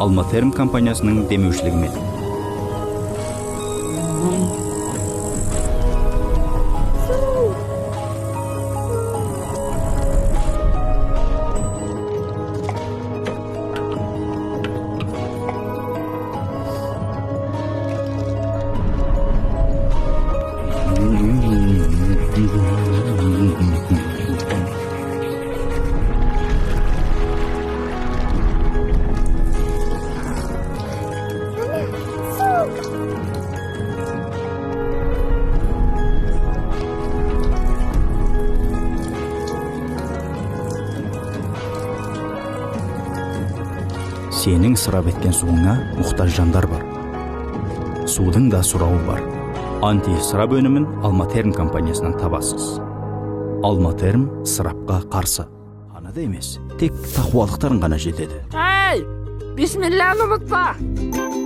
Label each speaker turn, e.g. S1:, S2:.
S1: Алматерм компаниясының демеушілігімен. Сенің сұрап еткен суыңа мұқтаж жандар бар. Судың да сұрауы бар. Анти-ысырап өнімін Алматерм компаниясынан табасыз. Алматерм ысырапқа қарсы. Ғана да емес, тек тақуалықтарың ғана жетеді.
S2: Ей, бисмиллахны ұмытпа.